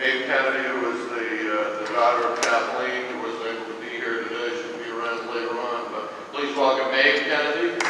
Maeve Kennedy, who is the daughter of Kathleen, who was able to be here today. She'll be around later on. But please welcome Maeve Kennedy.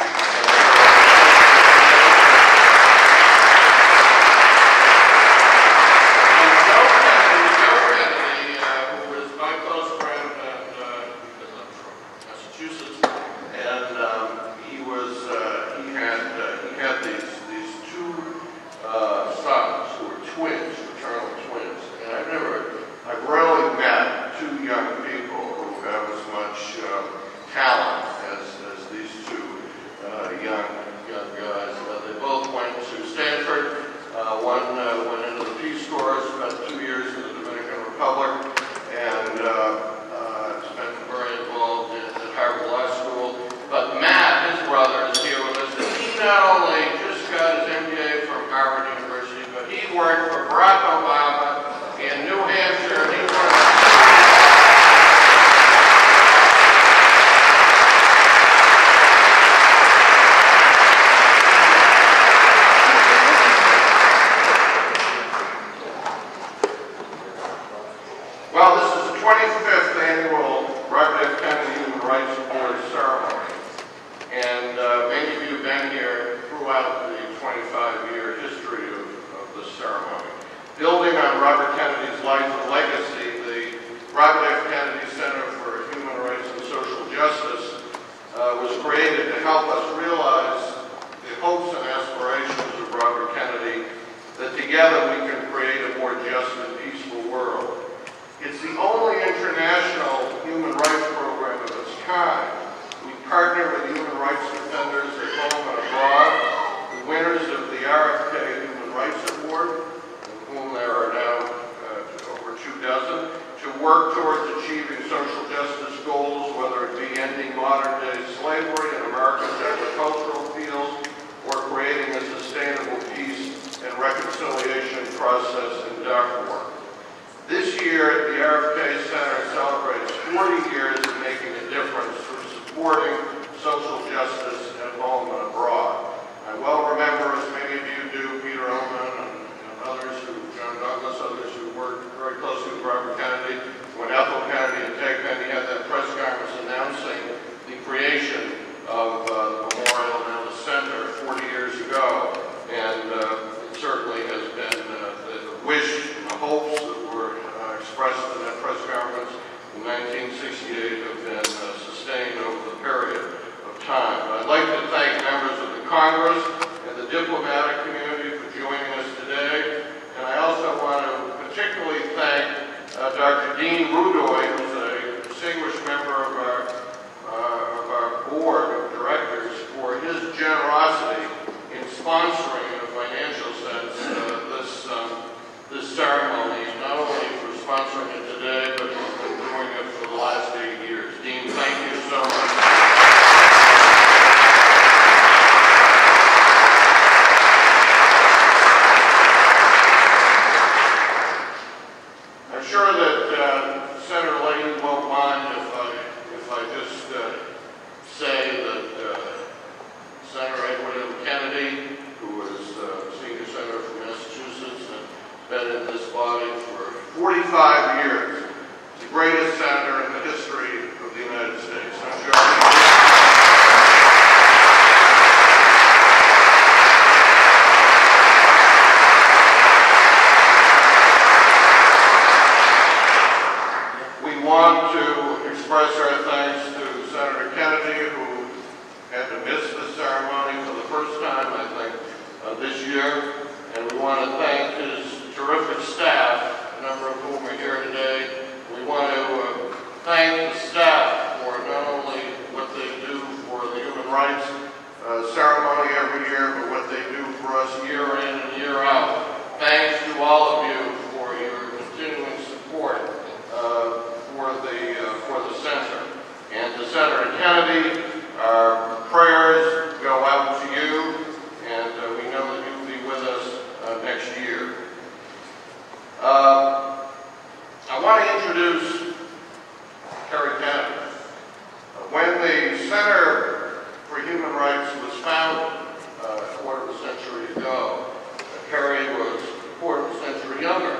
Carrie was a quarter of a century younger.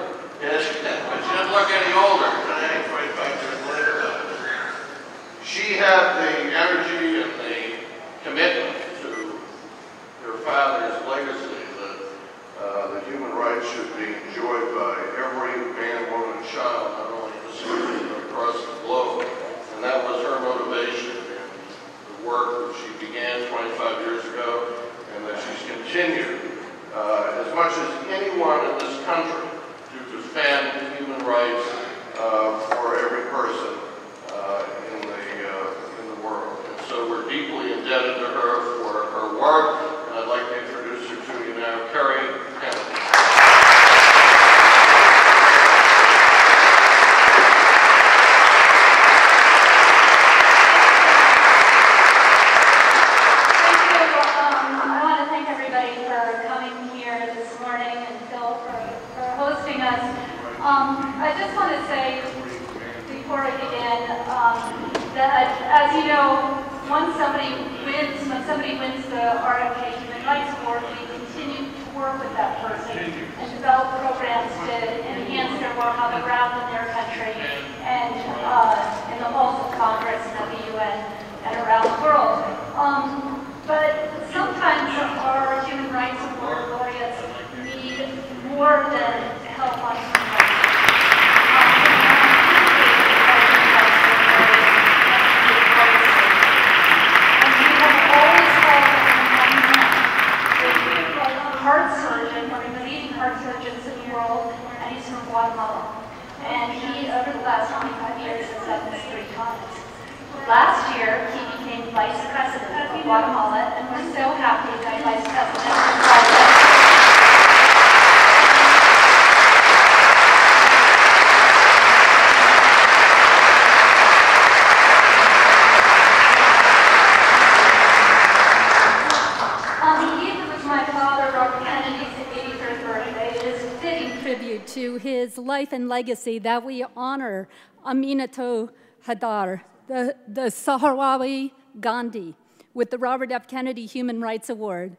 And look any older today, 25 years later. She had the energy and the commitment to her father's legacy that human rights should be enjoyed by every man, woman, and child, not only in this country, but across the globe. And that was her motivation in the work that she began 25 years ago, and that she's continued as much as anyone in this country to defend human rights for every person in the world. And so we're deeply indebted to her for her work, and I'd like to introduce her to you now, Kerry Kennedy. I just want to say, before I begin, that as you know, when somebody wins the RFK Human Rights Award, we continue to work with that person and develop programs to enhance their work on the ground in their country and in the halls of Congress and at the UN and around the world. But sometimes our Human Rights Award laureates need more than help on human rights. Heart surgeon, one of the leading heart surgeons in the world, and he's from Guatemala. And he, over the last 25 years, has done this 3 times. Last year, he became vice president of Guatemala, and we're so happy that vice president of Guatemala. To his life and legacy that we honor Aminatou Haidar, the Sahrawi Gandhi, with the Robert F. Kennedy Human Rights Award.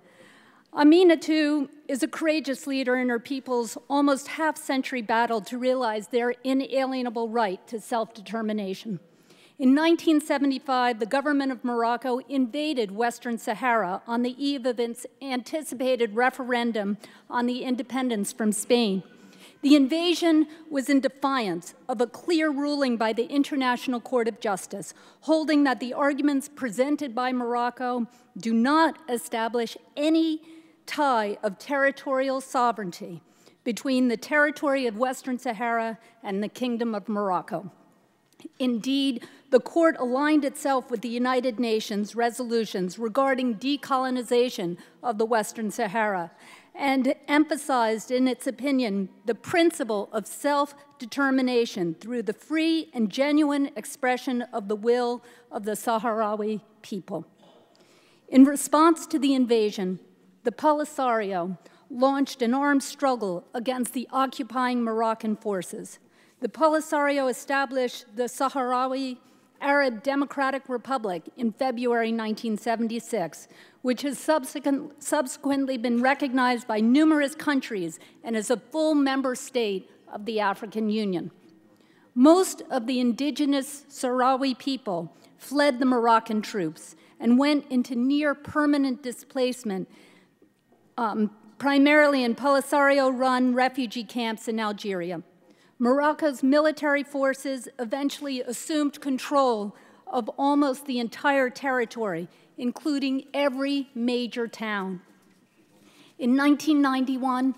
Aminatou is a courageous leader in her people's almost half-century battle to realize their inalienable right to self-determination. In 1975, the government of Morocco invaded Western Sahara on the eve of its anticipated referendum on the independence from Spain. The invasion was in defiance of a clear ruling by the International Court of Justice, holding that the arguments presented by Morocco do not establish any tie of territorial sovereignty between the territory of Western Sahara and the Kingdom of Morocco. Indeed, the court aligned itself with the United Nations resolutions regarding decolonization of the Western Sahara, and emphasized in its opinion the principle of self-determination through the free and genuine expression of the will of the Sahrawi people. In response to the invasion, the Polisario launched an armed struggle against the occupying Moroccan forces. The Polisario established the Sahrawi Arab Democratic Republic in February 1976, which has subsequently been recognized by numerous countries and is a full member state of the African Union. Most of the indigenous Sahrawi people fled the Moroccan troops and went into near permanent displacement, primarily in Polisario-run refugee camps in Algeria. Morocco's military forces eventually assumed control of almost the entire territory, including every major town. In 1991,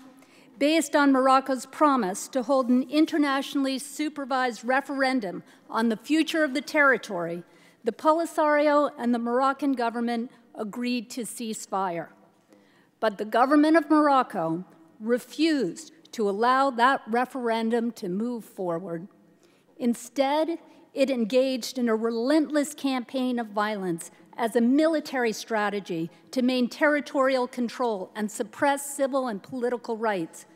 based on Morocco's promise to hold an internationally supervised referendum on the future of the territory, the Polisario and the Moroccan government agreed to cease fire. But the government of Morocco refused to allow that referendum to move forward. Instead, it engaged in a relentless campaign of violence as a military strategy to maintain territorial control and suppress civil and political rights.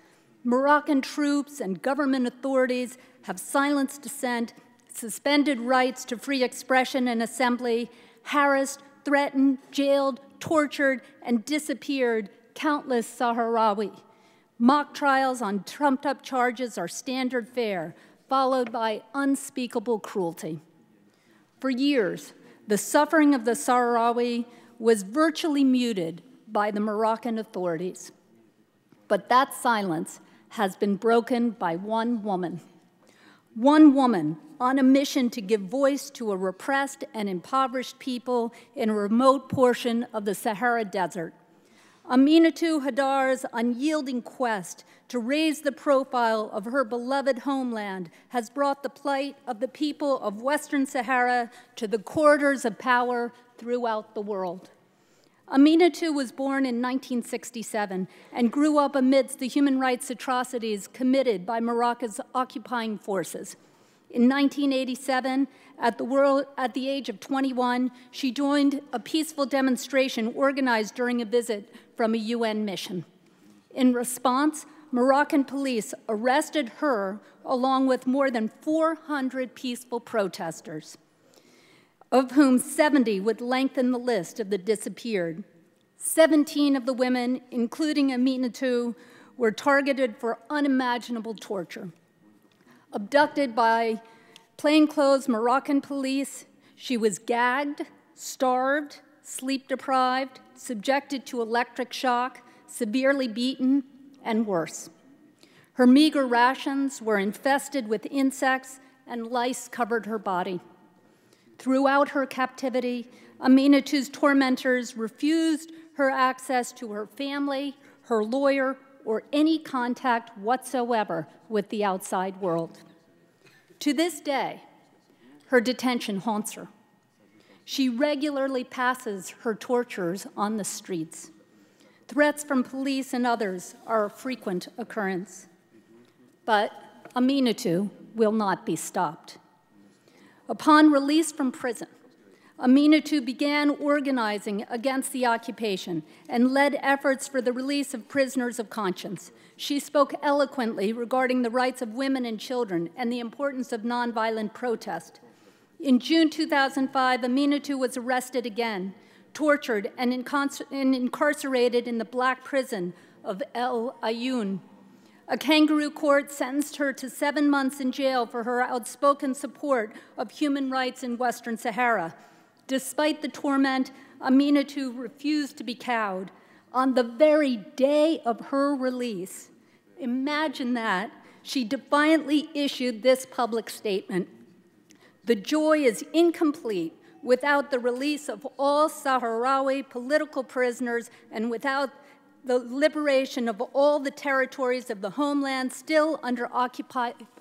Moroccan troops and government authorities have silenced dissent, suspended rights to free expression and assembly, harassed, threatened, jailed, tortured, and disappeared countless Sahrawi. Mock trials on trumped-up charges are standard fare, followed by unspeakable cruelty. For years, the suffering of the Sahrawi was virtually muted by the Moroccan authorities. But that silence has been broken by one woman on a mission to give voice to a repressed and impoverished people in a remote portion of the Sahara Desert. Aminatou Haddar's unyielding quest to raise the profile of her beloved homeland has brought the plight of the people of Western Sahara to the corridors of power throughout the world. Aminatou was born in 1967 and grew up amidst the human rights atrocities committed by Morocco's occupying forces. In 1987, at the age of 21, she joined a peaceful demonstration organized during a visit from a UN mission. In response, Moroccan police arrested her along with more than 400 peaceful protesters, of whom 70 would lengthen the list of the disappeared. 17 of the women, including Aminatou, were targeted for unimaginable torture. Abducted by plainclothes Moroccan police, she was gagged, starved, sleep-deprived, subjected to electric shock, severely beaten, and worse. Her meager rations were infested with insects, and lice covered her body. Throughout her captivity, Aminatou's tormentors refused her access to her family, her lawyer, or any contact whatsoever with the outside world. To this day, her detention haunts her. She regularly passes her tortures on the streets. Threats from police and others are a frequent occurrence. But Aminatou will not be stopped. Upon release from prison, Aminatou began organizing against the occupation and led efforts for the release of prisoners of conscience. She spoke eloquently regarding the rights of women and children and the importance of nonviolent protest. In June 2005, Aminatou was arrested again, tortured, and incarcerated in the black prison of El Ayoun. A kangaroo court sentenced her to 7 months in jail for her outspoken support of human rights in Western Sahara. Despite the torment, Aminatou refused to be cowed. On the very day of her release, imagine that, she defiantly issued this public statement: "The joy is incomplete without the release of all Sahrawi political prisoners and without the liberation of all the territories of the homeland still under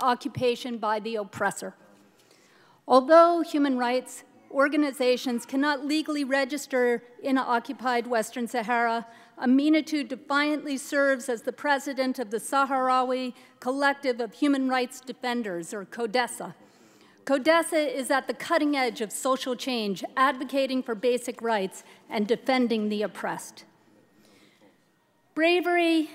occupation by the oppressor." Although human rights organizations cannot legally register in occupied Western Sahara, Aminatou defiantly serves as the president of the Sahrawi Collective of Human Rights Defenders, or CODESA. CODESA is at the cutting edge of social change, advocating for basic rights and defending the oppressed. Bravery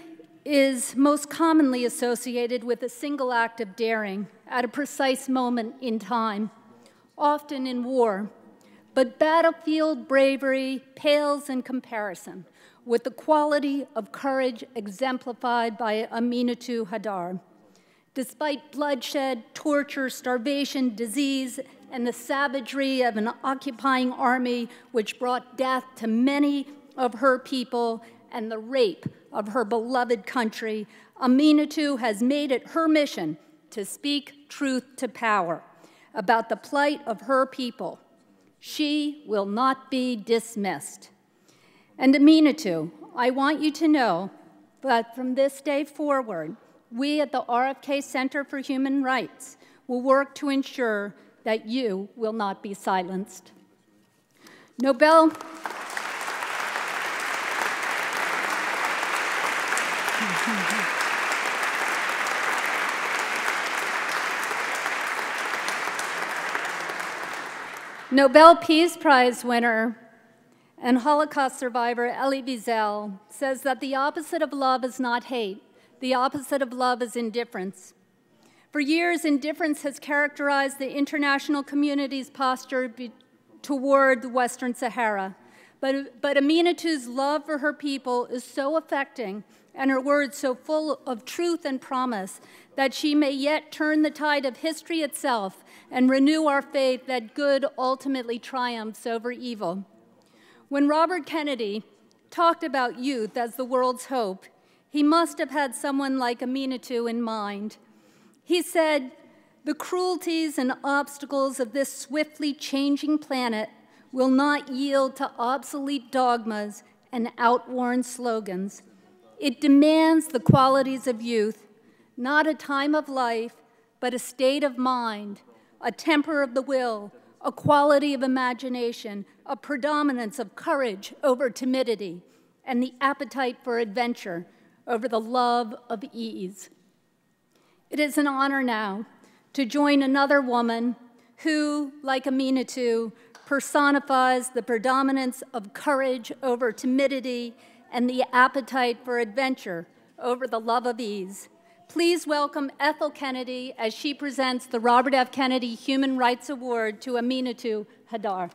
is most commonly associated with a single act of daring at a precise moment in time, often in war. But battlefield bravery pales in comparison with the quality of courage exemplified by Aminatou Haddar. Despite bloodshed, torture, starvation, disease, and the savagery of an occupying army which brought death to many of her people and the rape of her beloved country, Aminatou has made it her mission to speak truth to power about the plight of her people. She will not be dismissed. And Aminatou, I want you to know that from this day forward, we at the RFK Center for Human Rights will work to ensure that you will not be silenced. Nobel Peace Prize winner and Holocaust survivor Elie Wiesel says that the opposite of love is not hate. The opposite of love is indifference. For years, indifference has characterized the international community's posture toward the Western Sahara. But Aminatou's love for her people is so affecting and her words so full of truth and promise that she may yet turn the tide of history itself and renew our faith that good ultimately triumphs over evil. When Robert Kennedy talked about youth as the world's hope, he must have had someone like Aminatou in mind. He said, "The cruelties and obstacles of this swiftly changing planet will not yield to obsolete dogmas and outworn slogans. It demands the qualities of youth, not a time of life, but a state of mind, a temper of the will, a quality of imagination, a predominance of courage over timidity, and the appetite for adventure over the love of ease." It is an honor now to join another woman who, like Aminatou, personifies the predominance of courage over timidity and the appetite for adventure over the love of ease. Please welcome Ethel Kennedy as she presents the Robert F. Kennedy Human Rights Award to Aminatou Haidar.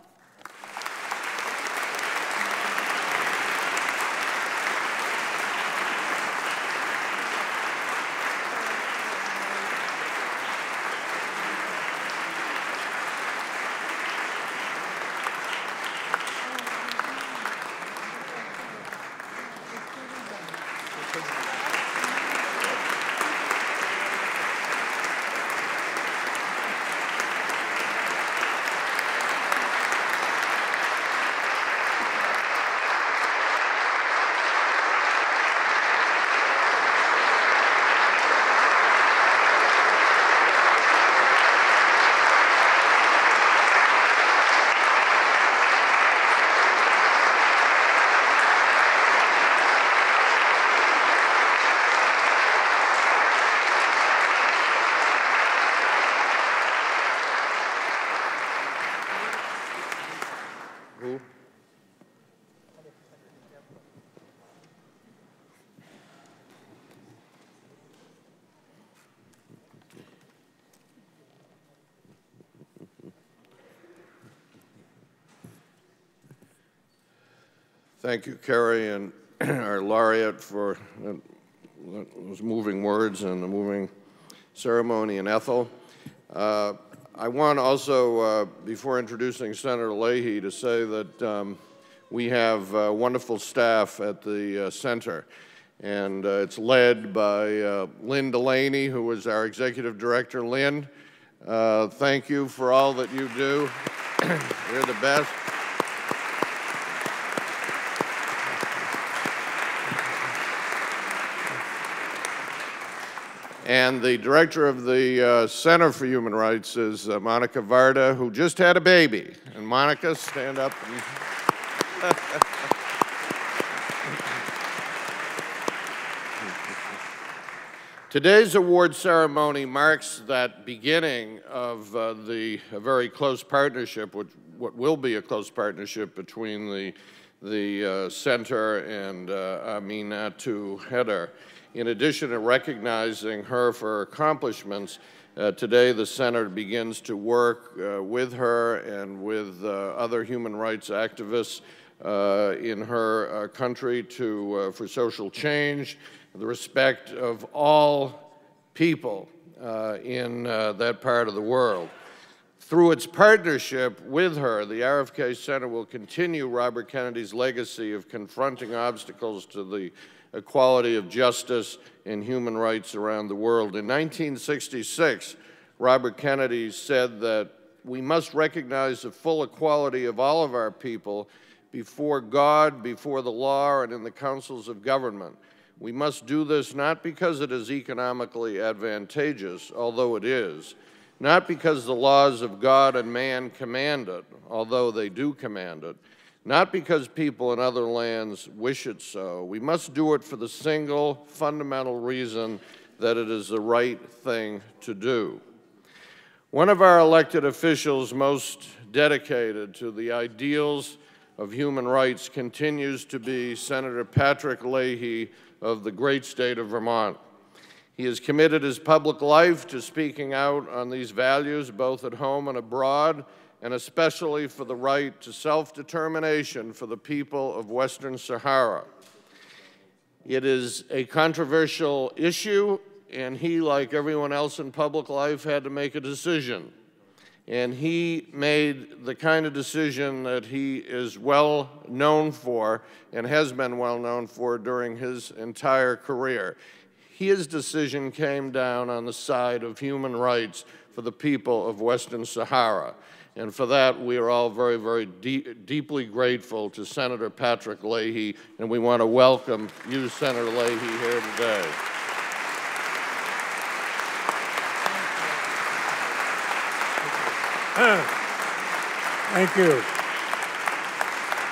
Thank you, Carrie, and our laureate for those moving words and the moving ceremony, and Ethel. I want also, before introducing Senator Leahy, to say that we have wonderful staff at the center, and it's led by Lynn Delaney, who is our executive director. Lynn, thank you for all that you do. You're the best. And the director of the Center for Human Rights is Monica Varda, who just had a baby. And Monica, stand up. Today's award ceremony marks that beginning of a very close partnership, what will be a close partnership between the center and Aminatou Haidar. In addition to recognizing her for her accomplishments, today the center begins to work with her and with other human rights activists in her country for social change, the respect of all people in that part of the world. Through its partnership with her, the RFK Center will continue Robert Kennedy's legacy of confronting obstacles to the equality of justice and human rights around the world. In 1966, Robert Kennedy said that we must recognize the full equality of all of our people before God, before the law, and in the councils of government. We must do this not because it is economically advantageous, although it is, not because the laws of God and man command it, although they do command it, not because people in other lands wish it so. We must do it for the single fundamental reason that it is the right thing to do. One of our elected officials most dedicated to the ideals of human rights continues to be Senator Patrick Leahy of the great state of Vermont. He has committed his public life to speaking out on these values both at home and abroad, and especially for the right to self-determination for the people of Western Sahara. It is a controversial issue and he, like everyone else in public life, had to make a decision. And he made the kind of decision that he is well known for and has been well known for during his entire career. His decision came down on the side of human rights for the people of Western Sahara. And for that, we are all very, very deeply grateful to Senator Patrick Leahy, and we want to welcome you, Senator Leahy, here today. Thank you.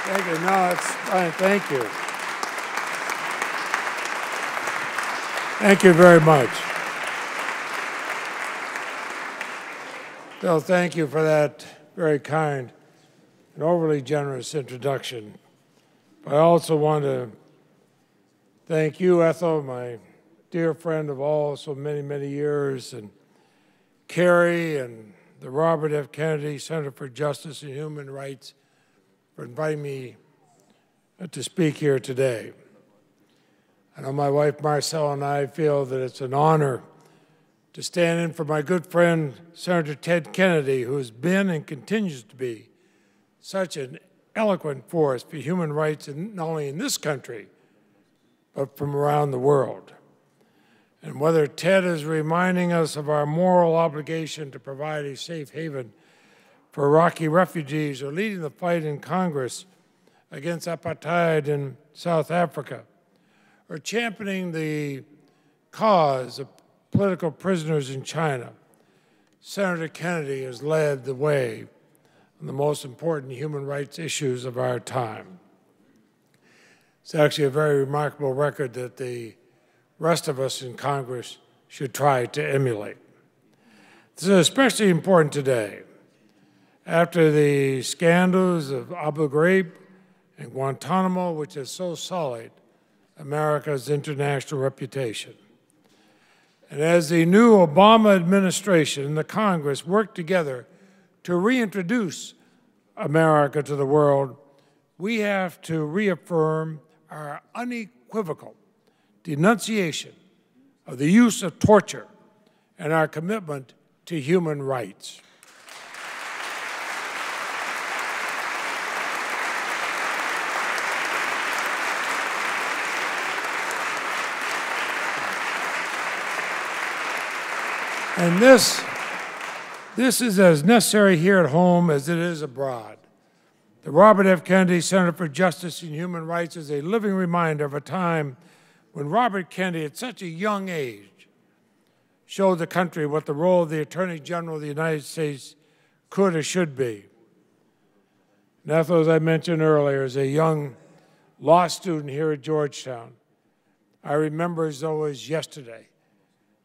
Thank you. No, it's fine. Thank you. Thank you very much. Bill, thank you for that very kind and overly generous introduction. But I also want to thank you, Ethel, my dear friend of all so many, many years, and Carrie and the Robert F. Kennedy Center for Justice and Human Rights for inviting me to speak here today. I know my wife Marcella and I feel that it's an honor to stand in for my good friend Senator Ted Kennedy, who has been and continues to be such an eloquent force for human rights, not only in this country, but from around the world. And whether Ted is reminding us of our moral obligation to provide a safe haven for Iraqi refugees, or leading the fight in Congress against apartheid in South Africa, or championing the cause of political prisoners in China, Senator Kennedy has led the way on the most important human rights issues of our time. It's actually a very remarkable record that the rest of us in Congress should try to emulate. This is especially important today, after the scandals of Abu Ghraib and Guantanamo, which has so sullied America's international reputation. And as the new Obama administration and the Congress work together to reintroduce America to the world, we have to reaffirm our unequivocal denunciation of the use of torture and our commitment to human rights. And this is as necessary here at home as it is abroad. The Robert F. Kennedy Center for Justice and Human Rights is a living reminder of a time when Robert Kennedy, at such a young age, showed the country what the role of the Attorney General of the United States could or should be. And Ethel, as I mentioned earlier, is a young law student here at Georgetown. I remember as though it was yesterday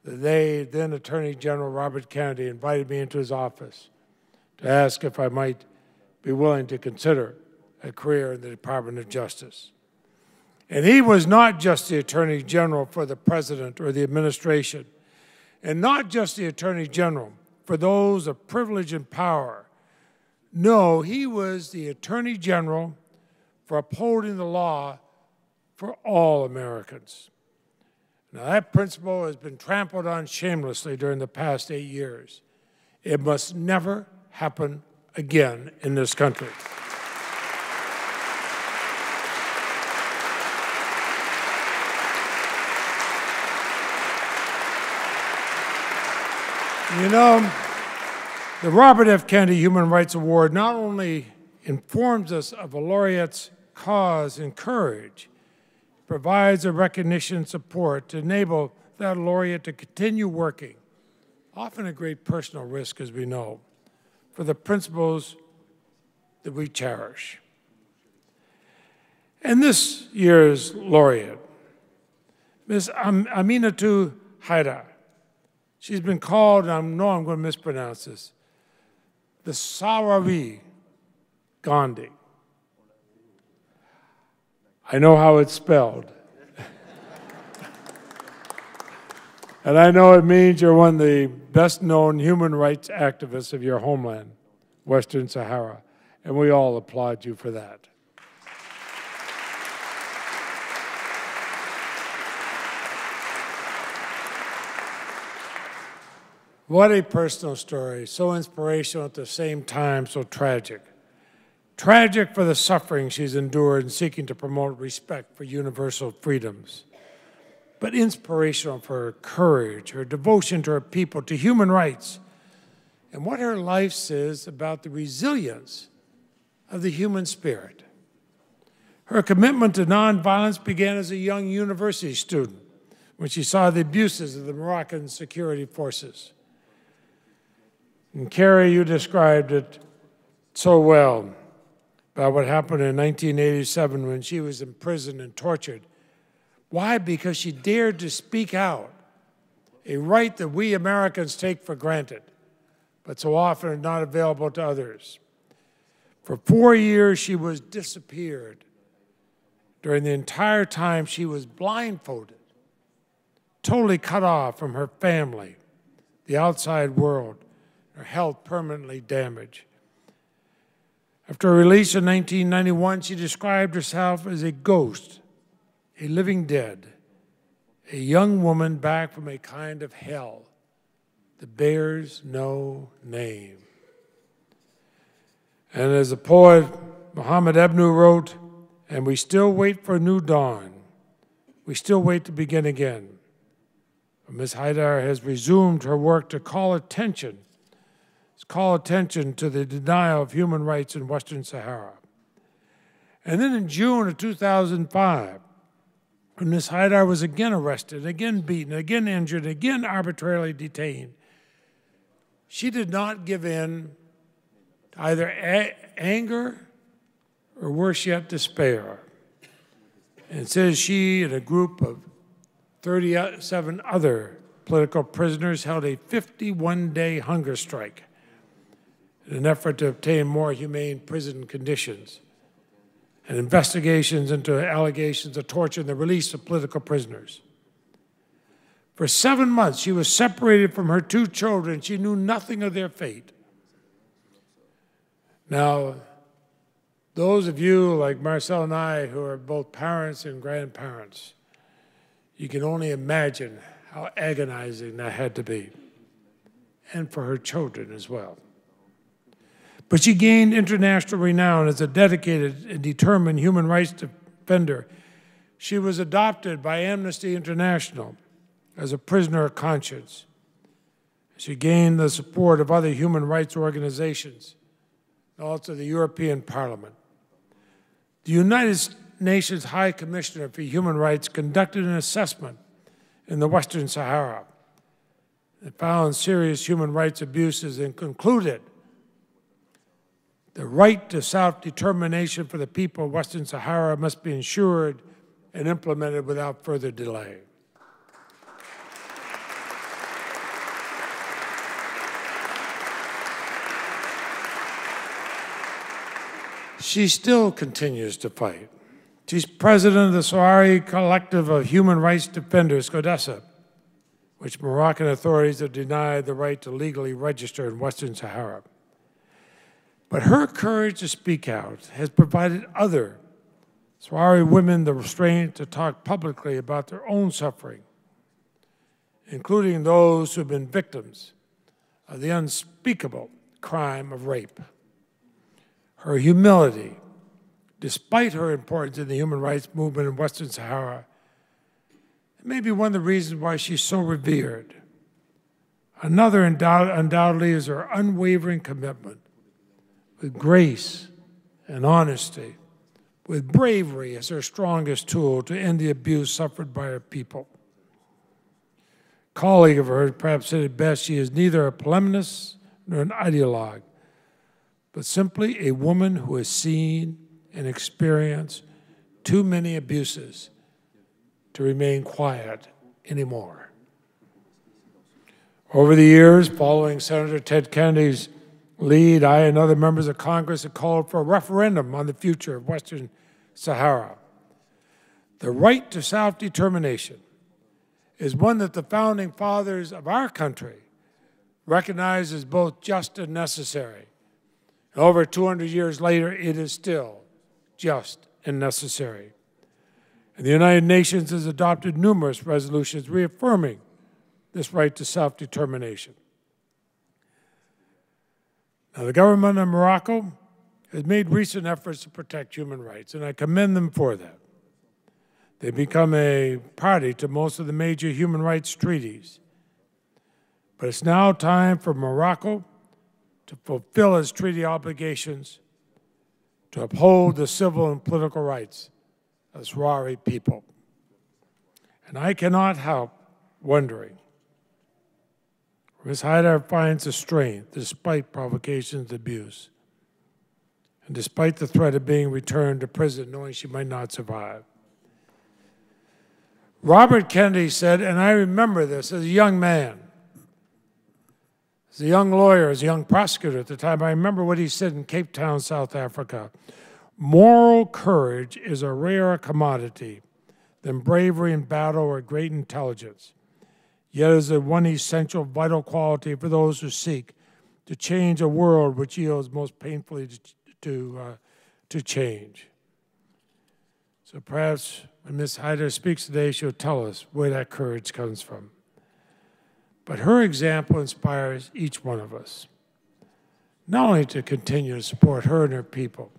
the day then Attorney General Robert Kennedy invited me into his office to ask if I might be willing to consider a career in the Department of Justice. And he was not just the Attorney General for the President or the administration, and not just the Attorney General for those of privilege and power. No, he was the Attorney General for upholding the law for all Americans. Now, that principle has been trampled on shamelessly during the past 8 years. It must never happen again in this country. You know, the Robert F. Kennedy Human Rights Award not only informs us of a laureate's cause and courage, provides a recognition and support to enable that laureate to continue working, often at great personal risk, as we know, for the principles that we cherish. And this year's laureate, Ms. Aminatou Haidar, she's been called, and I know I'm going to mispronounce this, the Sahrawi Gandhi. I know how it's spelled. And I know it means you're one of the best-known human rights activists of your homeland, Western Sahara, and we all applaud you for that. What a personal story, so inspirational at the same time, so tragic. Tragic for the suffering she's endured in seeking to promote respect for universal freedoms, but inspirational for her courage, her devotion to her people, to human rights, and what her life says about the resilience of the human spirit. Her commitment to nonviolence began as a young university student when she saw the abuses of the Moroccan security forces. And Carrie, you described it so well about what happened in 1987 when she was imprisoned and tortured. Why? Because she dared to speak out, a right that we Americans take for granted, but so often are not available to others. For 4 years, she was disappeared. During the entire time, she was blindfolded, totally cut off from her family, the outside world, her health permanently damaged. After her release in 1991, she described herself as a ghost, a living dead, a young woman back from a kind of hell that bears no name. And as the poet Muhammad Ebnu wrote, "And we still wait for a new dawn. We still wait to begin again." Ms. Haidar has resumed her work to call attention to the denial of human rights in Western Sahara. And then in June of 2005, when Ms. Haidar was again arrested, again beaten, again injured, again arbitrarily detained, she did not give in to either anger or worse yet, despair. And it says she and a group of 37 other political prisoners held a 51-day hunger strike in an effort to obtain more humane prison conditions and investigations into allegations of torture and the release of political prisoners. For 7 months, she was separated from her 2 children. She knew nothing of their fate. Now, those of you like Marcel and I who are both parents and grandparents, you can only imagine how agonizing that had to be, and for her children as well. But she gained international renown as a dedicated and determined human rights defender. She was adopted by Amnesty International as a prisoner of conscience. She gained the support of other human rights organizations, and also the European Parliament. The United Nations High Commissioner for Human Rights conducted an assessment in the Western Sahara that found serious human rights abuses and concluded the right to self-determination for the people of Western Sahara must be ensured and implemented without further delay. She still continues to fight. She's president of the Sahrawi Collective of Human Rights Defenders, CODESA, which Moroccan authorities have denied the right to legally register in Western Sahara. But her courage to speak out has provided other Sahrawi women the restraint to talk publicly about their own suffering, including those who have been victims of the unspeakable crime of rape. Her humility, despite her importance in the human rights movement in Western Sahara, may be one of the reasons why she's so revered. Another undoubtedly is her unwavering commitment with grace and honesty, with bravery as her strongest tool to end the abuse suffered by her people. A colleague of hers perhaps said it best: she is neither a polemist nor an ideologue, but simply a woman who has seen and experienced too many abuses to remain quiet anymore. Over the years, following Senator Ted Kennedy's lead, I and other members of Congress have called for a referendum on the future of Western Sahara. The right to self-determination is one that the founding fathers of our country recognized as both just and necessary. And over 200 years later, it is still just and necessary. And the United Nations has adopted numerous resolutions reaffirming this right to self-determination. Now, the government of Morocco has made recent efforts to protect human rights, and I commend them for that. They've become a party to most of the major human rights treaties. But it's now time for Morocco to fulfill its treaty obligations to uphold the civil and political rights of the Sahrawi people. And I cannot help wondering where Ms. Haidar finds the strength despite provocations and abuse, and despite the threat of being returned to prison knowing she might not survive. Robert Kennedy said, and I remember this as a young man, as a young lawyer, as a young prosecutor at the time, I remember what he said in Cape Town, South Africa. Moral courage is a rarer commodity than bravery in battle or great intelligence, yet is a one essential vital quality for those who seek to change a world which yields most painfully to change. So perhaps when Ms. Haidar speaks today, she'll tell us where that courage comes from. But her example inspires each one of us, not only to continue to support her and her people,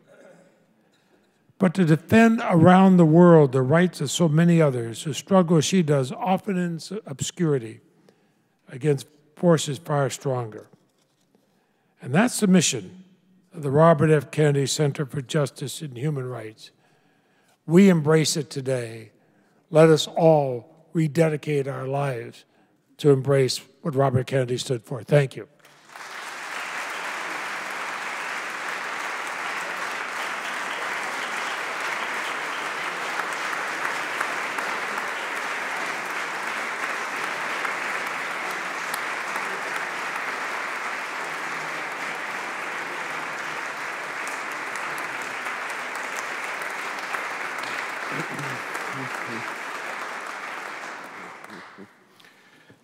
but to defend around the world the rights of so many others who struggle as she does, often in obscurity, against forces far stronger. And that's the mission of the Robert F. Kennedy Center for Justice and Human Rights. We embrace it today. Let us all rededicate our lives to embrace what Robert Kennedy stood for. Thank you.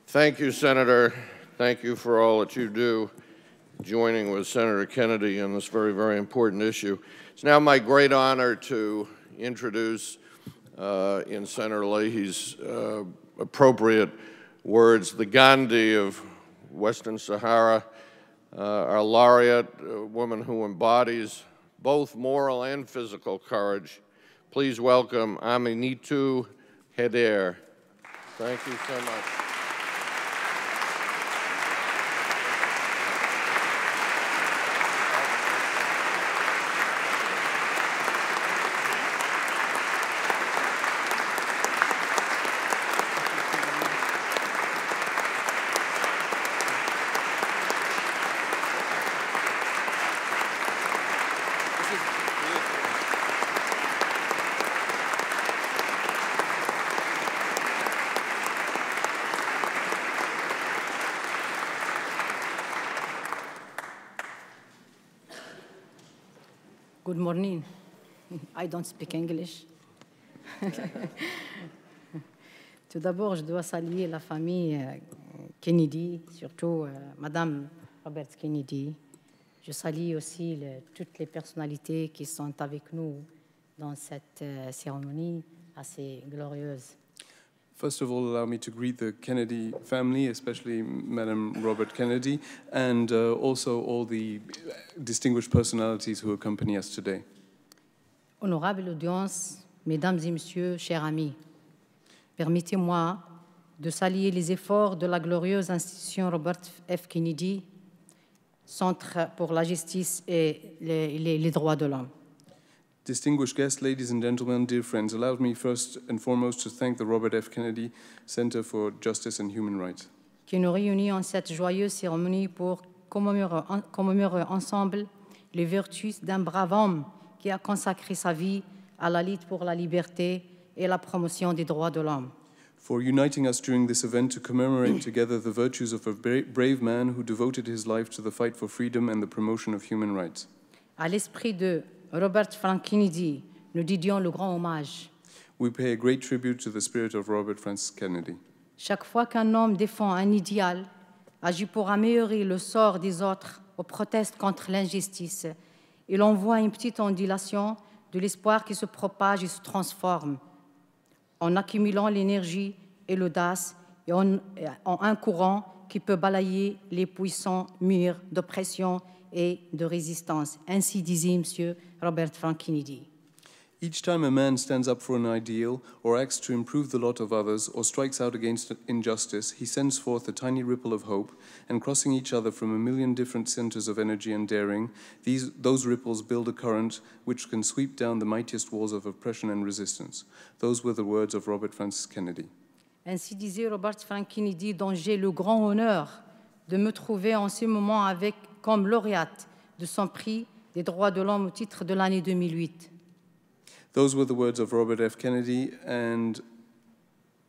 Thank you, Senator. Thank you for all that you do, joining with Senator Kennedy on this very, very important issue. It's now my great honor to introduce, in Senator Leahy's appropriate words, the Gandhi of Western Sahara, our laureate, a woman who embodies both moral and physical courage. Please welcome Aminatou Haidar. Thank you so much. Good morning. I don't speak English. Tout d'abord, je dois saluer la famille Kennedy, surtout Madame Robert Kennedy. Je salue aussi toutes les personnalités qui sont avec nous dans cette cérémonie assez glorieuse. First of all, allow me to greet the Kennedy family, especially Madam Robert Kennedy, and also all the distinguished personalities who accompany us today. Honorable audience, mesdames et messieurs, chers amis, permettez-moi de saluer les efforts de la glorieuse institution Robert F. Kennedy, Centre pour la justice et les droits de l'homme. Distinguished guests, ladies and gentlemen, dear friends, allow me first and foremost to thank the Robert F. Kennedy Center for Justice and Human Rights, qui nous réunit en cette joyeuse cérémonie pour commémorer ensemble les vertus d'un brave homme qui a consacré sa vie à la lutte pour la liberté et la promotion des droits de l'homme. for uniting us during this event to commemorate together the virtues of a brave man who devoted his life to the fight for freedom and the promotion of human rights. À l'esprit de Robert Frank Kennedy, nous dédions le grand hommage. We pay a great tribute to the spirit of Robert Francis Kennedy. Chaque fois qu'un homme défend un idéal, agit pour améliorer le sort des autres ou proteste contre l'injustice, il envoie une petite ondulation de l'espoir qui se propage et se transforme, en accumulant l'énergie et l'audace et en un courant qui peut balayer les puissants murs d'oppression et de résistance. Ainsi disait M. Robert Frank Kennedy. Each time a man stands up for an ideal or acts to improve the lot of others or strikes out against injustice, he sends forth a tiny ripple of hope, and crossing each other from a million different centers of energy and daring, those ripples build a current which can sweep down the mightiest walls of oppression and resistance. Those were the words of Robert Francis Kennedy. Ainsi disait Robert Frank Kennedy, dont j'ai le grand honneur de me trouver en ce moment avec comme lauréate de son prix des droits de l'homme au titre de l'année 2008. Those were the words of Robert F. Kennedy, and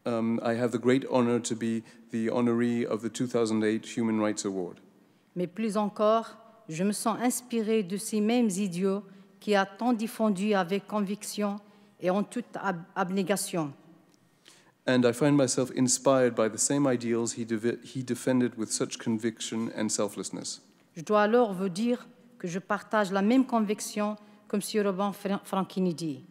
I have the great honor to be the honoree of the 2008 Human Rights Award. Mais plus encore, je me sens inspirée de ces mêmes idiots qui a tant défendu avec conviction et en toute abnégation. And I find myself inspired by the same ideals he defended with such conviction and selflessness. Je dois alors vous dire que je partage la même conviction que M. Robert Frank Kennedy.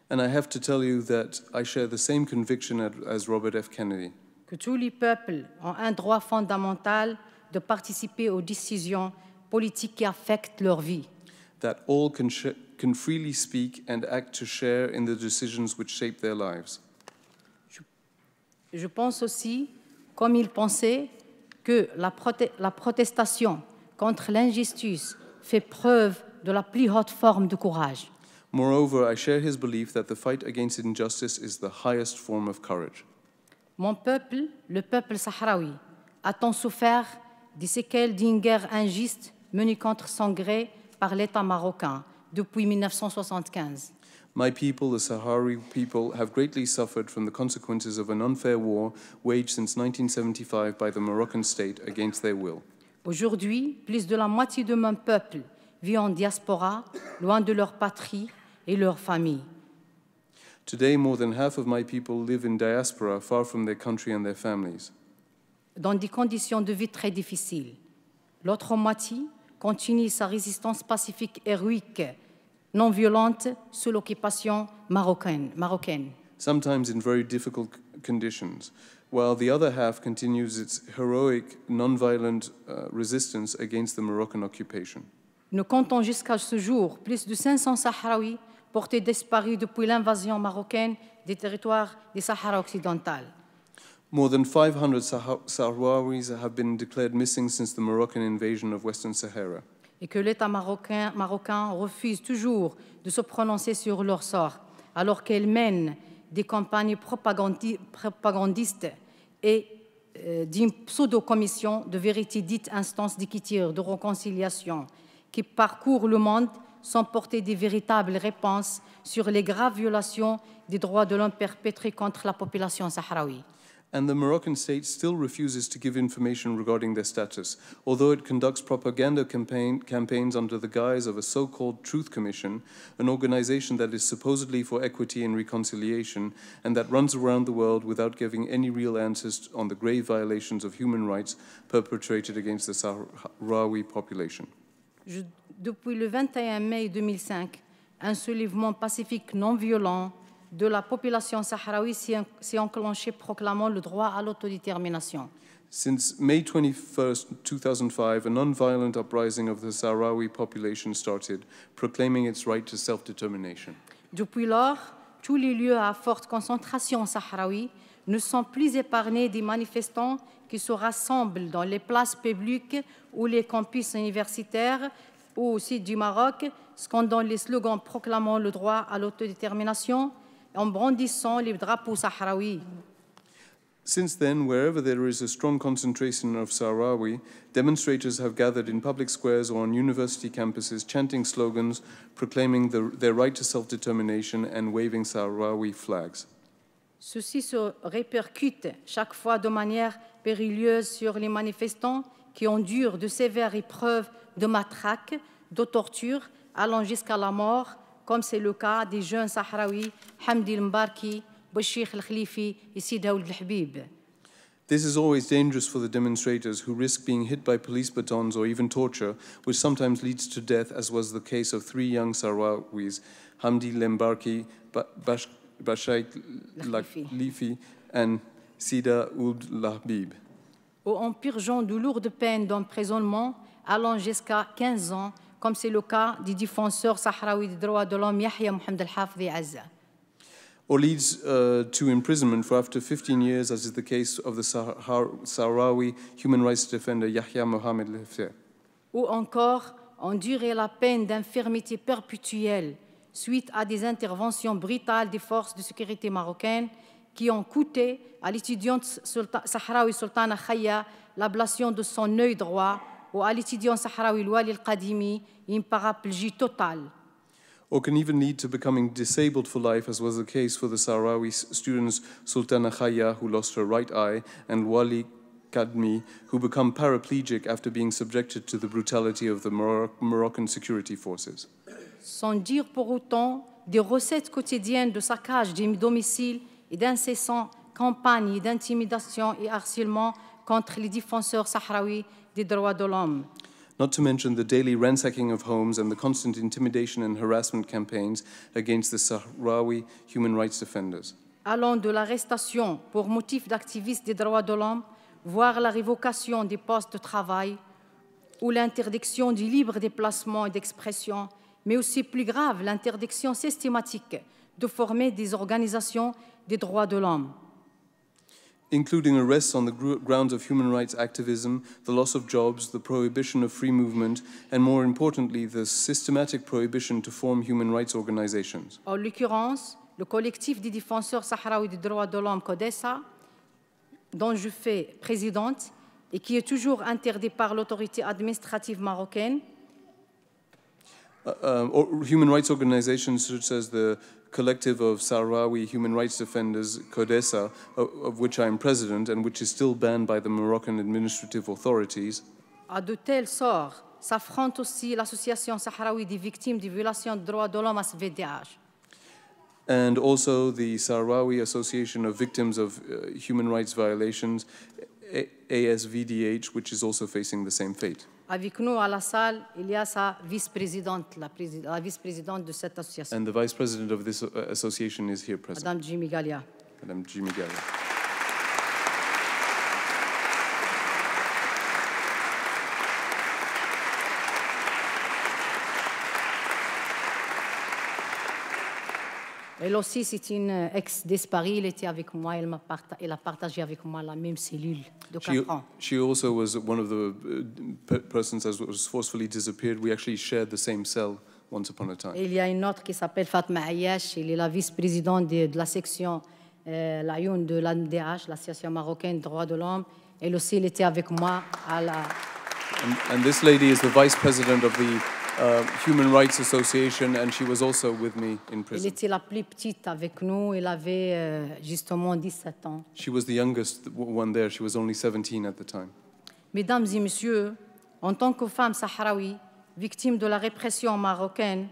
And I have to tell you that I share the same conviction as Robert F. Kennedy. Que tous les peuples ont un droit fondamental de participer aux décisions politiques qui affectent leur vie. That all can freely speak and act to share in the decisions which shape their lives. Je pense aussi, comme il pensait, que la protestation contre l'injustice fait preuve de la plus haute forme de courage. Moreover, I share his belief that the fight against injustice is the highest form of courage. Mon peuple, le peuple sahraoui, a tant souffert des séquelles d'une guerre injuste menée contre son gré par l'État marocain depuis 1975. My people, the Sahrawi people, have greatly suffered from the consequences of an unfair war waged since 1975 by the Moroccan state against their will. Aujourd'hui, plus de la moitié de mon peuple vit en diaspora, loin de leur patrie et leur famille. Today, more than half of my people live in diaspora, far from their country and their families. Dans des conditions de vie très difficiles. L'autre moitié continue sa résistance pacifique héroïque, non violente, sous l'occupation marocaine. Sometimes in very difficult conditions, while the other half continues its heroic, non-violent resistance against the Moroccan occupation. Nous comptons jusqu'à ce jour plus de 500 Sahraouis portés disparus depuis l'invasion marocaine des territoires du Sahara occidental. More than 500 Sahrawis have been declared missing since the Moroccan invasion of Western Sahara. Et que l'État marocain refuse toujours de se prononcer sur leur sort, alors qu'elle mène des campagnes propagandistes et d'une pseudo-commission de vérité dite instance d'écriture, de réconciliation, qui parcourt le monde sans porter de véritables réponses sur les graves violations des droits de l'homme perpétrées contre la population sahraoui. And the Moroccan state still refuses to give information regarding their status, although it conducts propaganda campaigns under the guise of a so-called Truth Commission, an organization that is supposedly for equity and reconciliation, and that runs around the world without giving any real answers on the grave violations of human rights perpetrated against the Sahrawi population. Depuis le 21 mai 2005, un soulèvement pacifique non violent de la population sahraoui s'est enclenché proclamant le droit à l'autodétermination. Since May 21st, 2005, a non-violent uprising of the Sahrawi population started, proclaiming its right to self-determination. Depuis lors, tous les lieux à forte concentration sahraoui ne sont plus épargnés des manifestants qui se rassemblent dans les places publiques ou les campus universitaires ou au sud du Maroc, scandant les slogans proclamant le droit à l'autodétermination en brandissant les drapeaux sahraouis. Since then, wherever there is a strong concentration of Sahrawi, demonstrators have gathered in public squares or on university campuses, chanting slogans, proclaiming their right to self-determination and waving Sahrawi flags. Ceci se répercute chaque fois de manière périlleuse sur les manifestants qui endurent de sévères épreuves de matraque, de torture, allant jusqu'à la mort, comme c'est le cas des jeunes Sahraouis Hamdi El-Mbarki, Bouchir El-Khlifi et Sidi Ould El-Habib. This is always dangerous for the demonstrators who risk being hit by police batons or even torture, which sometimes leads to death, as was the case of 3 young Sahrawis, Hamdi El-Mbarki, Bouchir El-Khlifi, and Sidi Ould El-Habib. ou en purgeant de lourdes peines d'emprisonnement allant jusqu'à 15 ans, comme c'est le cas du défenseur sahraoui des droits de l'homme Yahya Mohamed El-Hafdi Azza. Or leads to imprisonment for up to 15 years, as is the case of the Sahrawi human rights defender Yahya Mohamed El-Hafdi. Ou encore endurer la peine d'infirmité perpétuelle suite à des interventions brutales des forces de sécurité marocaines qui ont coûté à l'étudiante sahraoui Sultana Khaya l'ablation de son œil droit ou à l'étudiant sahraoui Wali El-Qadimi une paraplégie totale. Or can even lead to becoming disabled for life, as was the case for the Sahrawi students Sultana Khaya, who lost her right eye, and Wali Kadmi, who become paraplegic after being subjected to the brutality of the Moroccan security forces. Sans dire pour autant des recettes quotidiennes de saccage des domiciles et d'incessantes campagnes d'intimidation et harcèlement contre les défenseurs sahraouis des droits de l'homme. Not to mention the daily ransacking of homes and the constant intimidation and harassment campaigns against the Sahrawi human rights defenders. Allant de l'arrestation pour motif d'activisme des droits de l'homme, voire la révocation des postes de travail ou l'interdiction du libre déplacement et d'expression, mais aussi plus grave, l'interdiction systématique de former des organisations des droits de l'homme. Including arrests on the grounds of human rights activism, the loss of jobs, the prohibition of free movement, and more importantly, the systematic prohibition to form human rights organizations. En l'occurrence, le collectif des défenseurs sahraouis des droits de l'homme, CODESA, dont je fais présidente et qui est toujours interdit par l'autorité administrative marocaine. Human rights organizations such as the Collective of Sahrawi Human Rights Defenders, CODESA, of which I am president and which is still banned by the Moroccan administrative authorities. À de tels sorts s'affronte aussi l'Association sahraoui des victimes des violations des droits de l'homme, ASVDH. And also the Sahrawi Association of Victims of Human Rights Violations, ASVDH, which is also facing the same fate. Avec nous à la salle, il y a sa vice-présidente, la vice-présidente de cette association. And the vice president of this association is here present. Madame Jimmy Galia. Madame Jimmy Galia. Elle aussi, c'est une ex-disparue. Elle était avec moi. Elle a partagé avec moi la même cellule de 4 ans. She also was one of the persons that was forcefully disappeared. We actually shared the same cell once upon a time. Et il y a une autre qui s'appelle Fatma Ayash. Elle est la vice-présidente de la section l'AYON de l'AMDH, l'Association marocaine des droits de l'homme. Elle aussi, elle était avec moi à la... And this lady is the vice president of the Human Rights Association, and she was also with me in prison. Elle était la plus petite avec nous. Elle avait justement 17 ans. She was the youngest one there. She was only 17 at the time. Mesdames et messieurs, en tant que femme sahraoui, victime de la répression marocaine,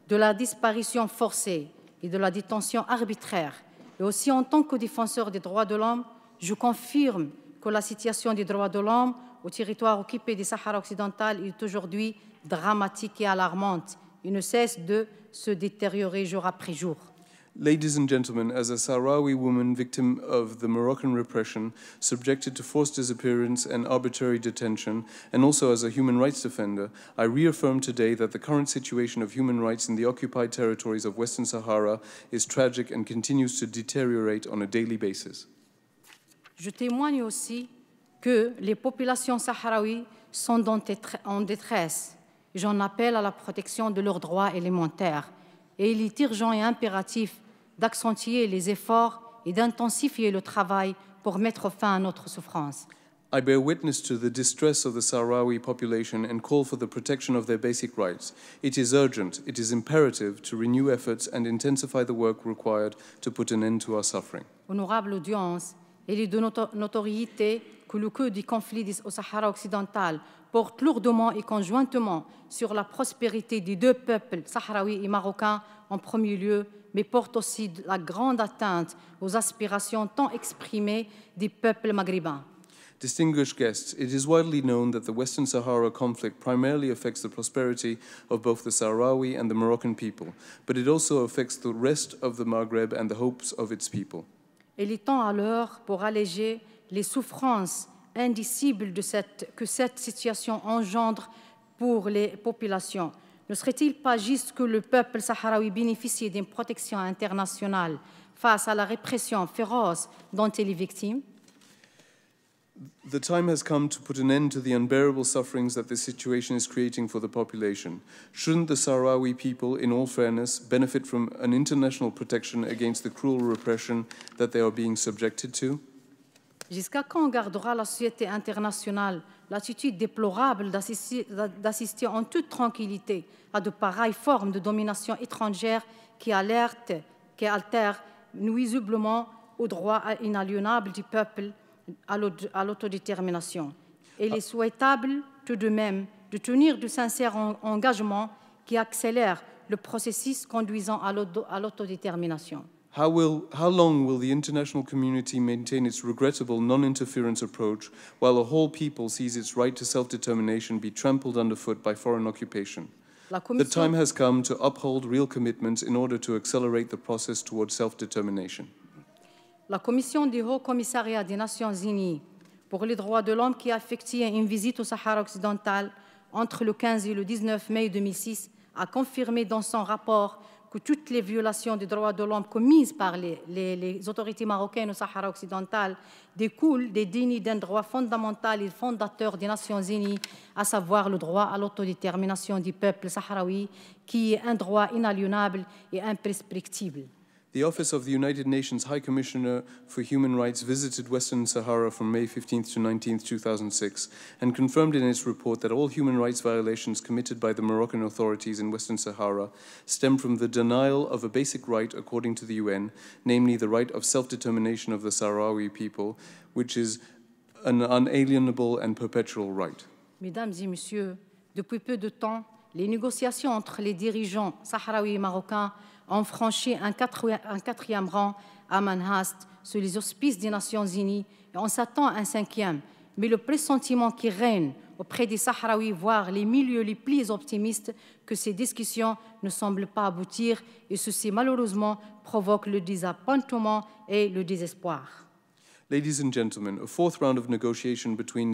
de la disparition forcée et de la détention arbitraire, et aussi en tant que défenseur des droits de l'homme, je confirme que la situation des droits de l'homme au territoire occupé du Sahara occidental est aujourd'hui dramatique et alarmante. Il ne cesse de se détériorer jour après jour. Ladies and gentlemen, as a Sahrawi woman victim of the Moroccan repression, subjected to forced disappearance and arbitrary detention, and also as a human rights defender, I reaffirm today that the current situation of human rights in the occupied territories of Western Sahara is tragic and continues to deteriorate on a daily basis. Je témoigne aussi que les populations sahraouies sont en détresse. J'en appelle à la protection de leurs droits élémentaires. Et il est urgent et impératif d'accentuer les efforts et d'intensifier le travail pour mettre fin à notre souffrance. I bear witness to the distress of the Sahrawi population and call for the protection of their basic rights. It is urgent, it is imperative to renew efforts and intensify the work required to put an end to our suffering. Honorable audience, il est de notoriété que le coût du conflit au Sahara occidental porte lourdement et conjointement sur la prospérité des deux peuples, sahraouis et marocains en premier lieu, mais porte aussi la grande atteinte aux aspirations tant exprimées des peuples maghrébins. Distinguished guests, it is widely known that the Western Sahara conflict primarily affects the prosperity of both the Sahrawi and the Moroccan people, but it also affects the rest of the Maghreb and the hopes of its people. Il est temps alors pour alléger les souffrances indicible que cette situation engendre pour les populations. Ne serait-il pas juste que le peuple sahraoui bénéficie d'une protection internationale face à la répression féroce dont il est victime? The time has come to put an end to the unbearable sufferings that this situation is creating for the population. Shouldn't the Sahrawi people, in all fairness, benefit from an international protection against the cruel repression that they are being subjected to? Jusqu'à quand gardera la société internationale l'attitude déplorable d'assister en toute tranquillité à de pareilles formes de domination étrangère qui altèrent nuisiblement au droit inaliénable du peuple à l'autodétermination? Il est souhaitable tout de même de tenir de sincères engagements qui accélèrent le processus conduisant à l'autodétermination. How long will the international community maintain its regrettable non-interference approach while a whole people sees its right to self-determination be trampled underfoot by foreign occupation? The time has come to uphold real commitments in order to accelerate the process towards self-determination. La Commission du Haut Commissariat des Nations Unies pour les droits de l'homme qui a effectué une visite au Sahara occidental entre le 15 et le 19 mai 2006 a confirmé dans son rapport que toutes les violations des droits de l'homme commises par les autorités marocaines au Sahara occidental découlent des dénis d'un droit fondamental et fondateur des Nations Unies, à savoir le droit à l'autodétermination du peuple sahraoui, qui est un droit inaliénable et imprescriptible. The Office of the United Nations High Commissioner for Human Rights visited Western Sahara from May 15th to 19th, 2006, and confirmed in its report that all human rights violations committed by the Moroccan authorities in Western Sahara stem from the denial of a basic right according to the UN, namely the right of self-determination of the Sahrawi people, which is an unalienable and perpetual right. Mesdames et messieurs, depuis peu de temps, les négociations entre les dirigeants sahraouis et marocains ont franchi un quatrième rang à Manhast sous les auspices des Nations Unies et on s'attend à un cinquième. Mais le pressentiment qui règne auprès des Sahraouis, voire les milieux les plus optimistes, que ces discussions ne semblent pas aboutir et ceci malheureusement provoque le désappointement et le désespoir. Ladies and gentlemen, a fourth round of negotiation between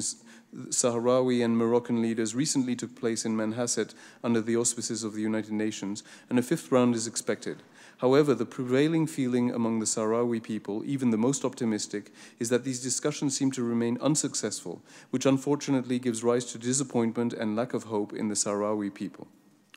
Sahrawi and Moroccan leaders recently took place in Manhasset under the auspices of the United Nations, and a fifth round is expected. However, the prevailing feeling among the Sahrawi people, even the most optimistic, is that these discussions seem to remain unsuccessful, which unfortunately gives rise to disappointment and lack of hope in the Sahrawi people.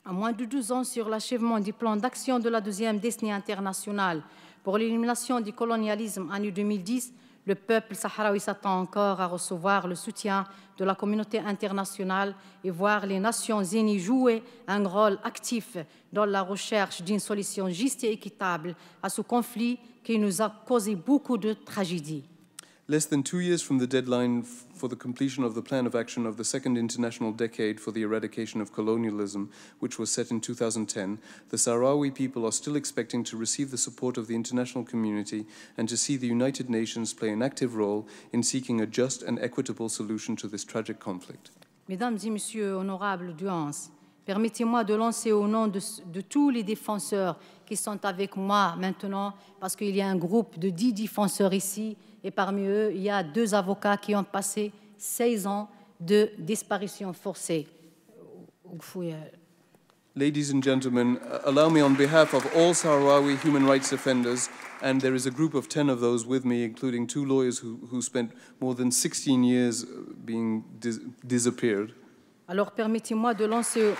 À moins de 12 ans sur l'achèvement du plan d'action de la deuxième décennie internationale pour l'élimination du colonialisme en 2010, le peuple sahraoui s'attend encore à recevoir le soutien de la communauté internationale et voir les Nations Unies jouer un rôle actif dans la recherche d'une solution juste et équitable à ce conflit qui nous a causé beaucoup de tragédies. Less than 2 years from the deadline for the completion of the plan of action of the Second International Decade for the Eradication of Colonialism, which was set in 2010, the Sahrawi people are still expecting to receive the support of the international community and to see the United Nations play an active role in seeking a just and equitable solution to this tragic conflict. Mesdames et messieurs, honorables audiences, permettez-moi de lancer au nom de tous les défenseurs qui sont avec moi maintenant, parce qu'il y a un groupe de 10 défenseurs ici, et parmi eux, il y a 2 avocats qui ont passé 16 ans de disparition forcée. Ladies and gentlemen, allow me on behalf of all Sahrawi human rights defenders, and there is a group of 10 of those with me, including 2 lawyers who spent more than 16 years being disappeared. Alors permettez-moi de lancer...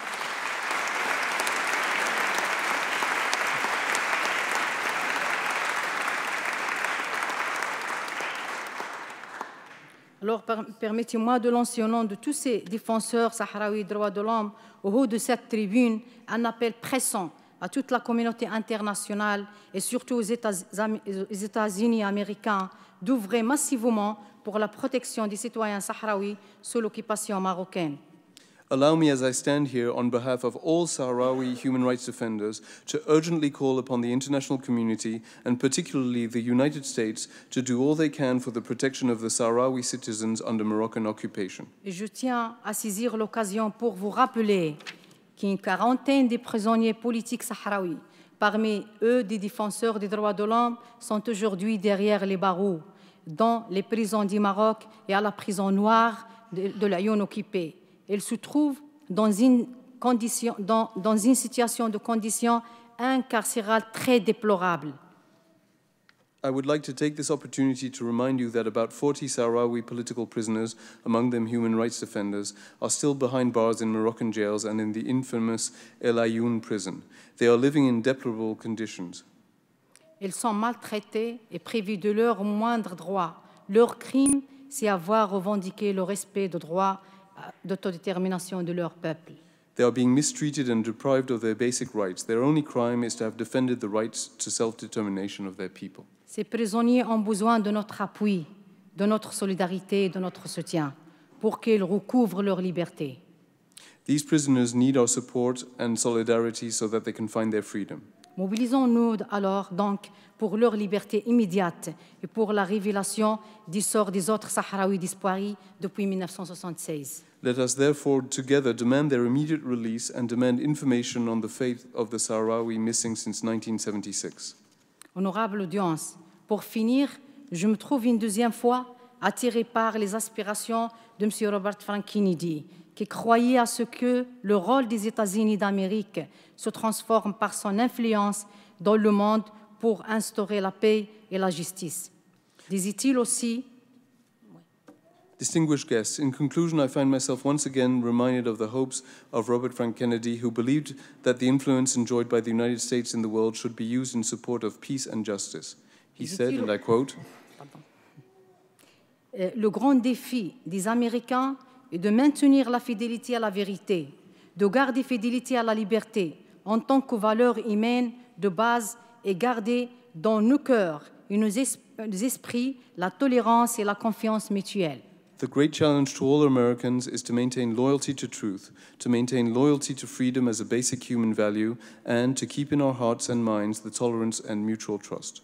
Alors, permettez-moi de lancer au nom de tous ces défenseurs sahraouis des droits de l'homme, au haut de cette tribune, un appel pressant à toute la communauté internationale et surtout aux États-Unis américains d'ouvrir massivement pour la protection des citoyens sahraouis sous l'occupation marocaine. Allow me, as I stand here on behalf of all Sahrawi human rights defenders, to urgently call upon the international community, and particularly the United States, to do all they can for the protection of the Sahrawi citizens under Moroccan occupation. Et je tiens à saisir l'occasion pour vous rappeler qu'une quarantaine de prisonniers politiques sahraouis, parmi eux des défenseurs des droits de l'homme, sont aujourd'hui derrière les barreaux. dans les prisons du Maroc et à la prison noire de l'Aïn occupée. Elle se trouve dans une situation de conditions incarcérales très déplorables. I would like to take this opportunity to remind you that about 40 Sahrawi political prisoners, among them human rights defenders, are still behind bars in Moroccan jails and in the infamous El Ayoun prison. They are living in deplorable conditions. Ils sont maltraités et privés de leurs moindres droits. Leur crime, c'est avoir revendiqué le respect des droits d'autodétermination de leur peuple. They are being mistreated and deprived of their basic rights. Their only crime is to have defended the rights to self-determination of their people. Ces prisonniers ont besoin de notre appui, de notre solidarité et de notre soutien pour qu'ils recouvrent leur liberté. These prisoners need our support and solidarity so that they can find their freedom. Mobilisons-nous alors donc pour leur liberté immédiate et pour la révélation du sort des autres Sahraouis disparus depuis 1976. Let us therefore together demand their immediate release and demand information on the fate of the Sahrawi missing since 1976. Honorable audience, pour finir, je me trouve une deuxième fois attiré par les aspirations de M. Robert Frank Kennedy, qui croyait à ce que le rôle des États-Unis d'Amérique se transforme par son influence dans le monde pour instaurer la paix et la justice. Disait-il aussi. Distinguished guests, in conclusion, I find myself once again reminded of the hopes of Robert Frank Kennedy, who believed that the influence enjoyed by the United States in the world should be used in support of peace and justice. He said, and I quote, Le grand défi des Américains est de maintenir la fidélité à la vérité, de garder fidélité à la liberté en tant que valeur humaine de base et garder dans nos cœurs et nos esprits la tolérance et la confiance mutuelle. The great challenge to all Americans is to maintain loyalty to truth, to maintain loyalty to freedom as a basic human value, and to keep in our hearts and minds the tolerance and mutual trust.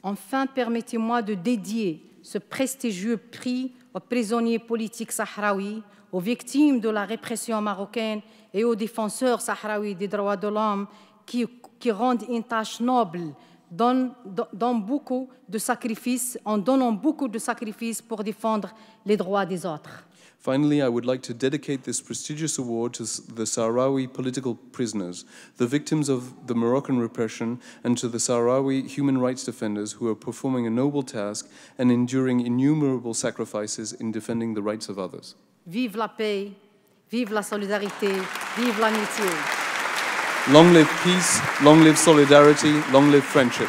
Enfin, permettez-moi de dédier ce prestigieux prix aux prisonniers politiques sahraouis, aux victimes de la répression marocaine et aux défenseurs sahraouis des droits de l'homme qui rendent une tâche noble en donnant beaucoup de sacrifices pour défendre les droits des autres. Finally, I would like to dedicate this prestigious award to the Sahrawi political prisoners, the victims of the Moroccan repression, and to the Sahrawi human rights defenders who are performing a noble task and enduring innumerable sacrifices in defending the rights of others. Vive la paix, vive la solidarité, vive l'amitié. Long live peace, long live solidarity, long live friendship.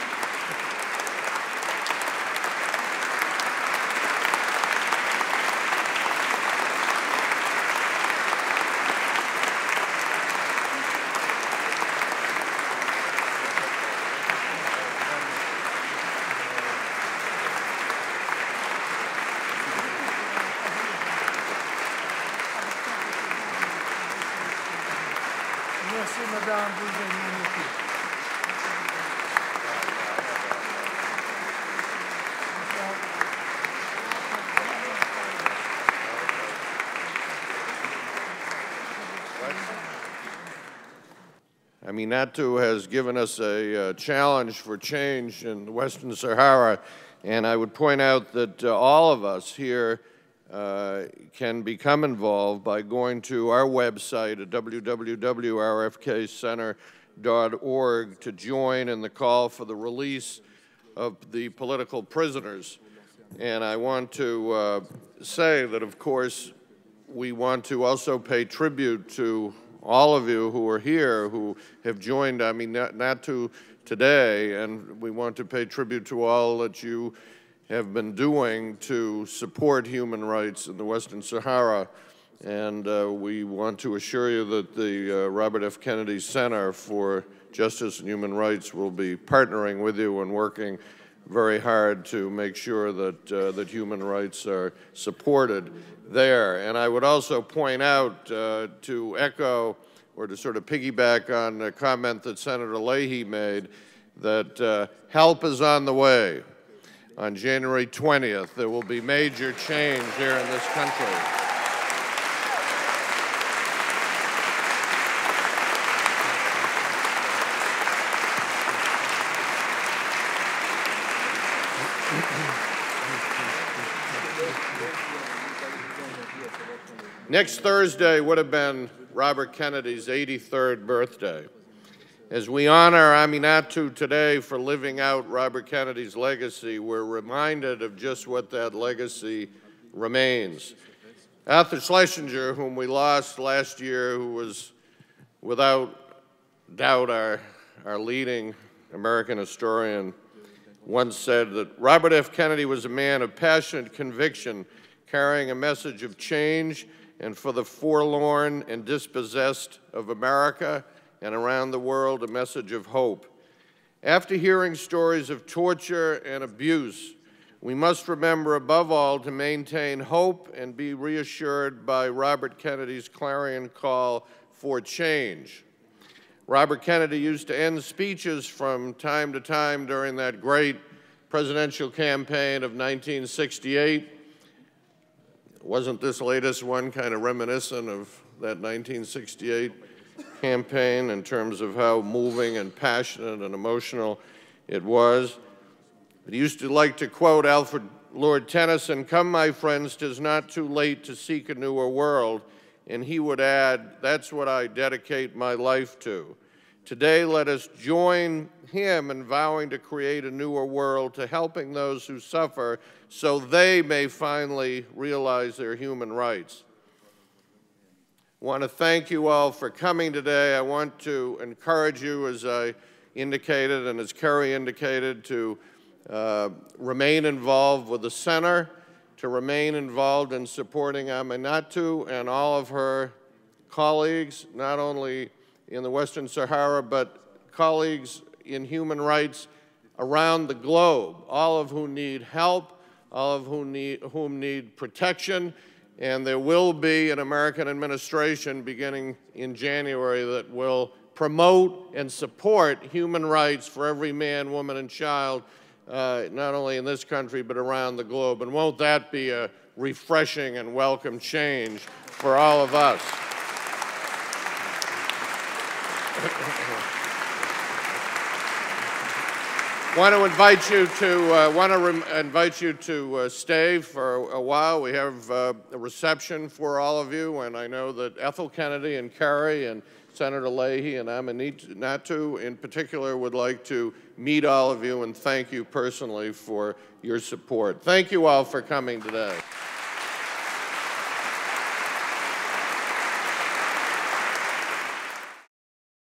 Merci, Madame Bouzani. Aminatou has given us a challenge for change in the Western Sahara, and I would point out that all of us here can become involved by going to our website at www.rfkcenter.org to join in the call for the release of the political prisoners. And I want to say that, of course, we want to also pay tribute to all of you who are here who have joined Aminatou today, and we want to pay tribute to all that you have been doing to support human rights in the Western Sahara. And we want to assure you that the Robert F. Kennedy Center for Justice and Human Rights will be partnering with you and working very hard to make sure that, that human rights are supported there. And I would also point out to echo or to sort of piggyback on a comment that Senator Leahy made that help is on the way. On January 20th, there will be major change here in this country. Next Thursday would have been Robert Kennedy's 83rd birthday. As we honor Aminatou today for living out Robert Kennedy's legacy, we're reminded of just what that legacy remains. Arthur Schlesinger, whom we lost last year, who was without doubt our leading American historian, once said that Robert F. Kennedy was a man of passionate conviction, carrying a message of change and for the forlorn and dispossessed of America and around the world, a message of hope. After hearing stories of torture and abuse, we must remember above all to maintain hope and be reassured by Robert Kennedy's clarion call for change. Robert Kennedy used to end speeches from time to time during that great presidential campaign of 1968. Wasn't this latest one kind of reminiscent of that 1968 campaign in terms of how moving and passionate and emotional it was? But he used to like to quote Alfred Lord Tennyson, "Come, my friends, 'tis not too late to seek a newer world." And he would add, "That's what I dedicate my life to." Today, let us join him in vowing to create a newer world, to helping those who suffer so they may finally realize their human rights. I want to thank you all for coming today. I want to encourage you, as I indicated and as Kerry indicated, to remain involved with the center, to remain involved in supporting Aminatou and all of her colleagues, not only in the Western Sahara, but colleagues in human rights around the globe, all of whom need help, all of whom need protection. And there will be an American administration beginning in January that will promote and support human rights for every man, woman, and child, not only in this country but around the globe. And won't that be a refreshing and welcome change for all of us? Want to invite you to stay for a while. We have a reception for all of you, and I know that Ethel Kennedy and Kerry and Senator Leahy and Aminatou in particular would like to meet all of you and thank you personally for your support. Thank you all for coming today.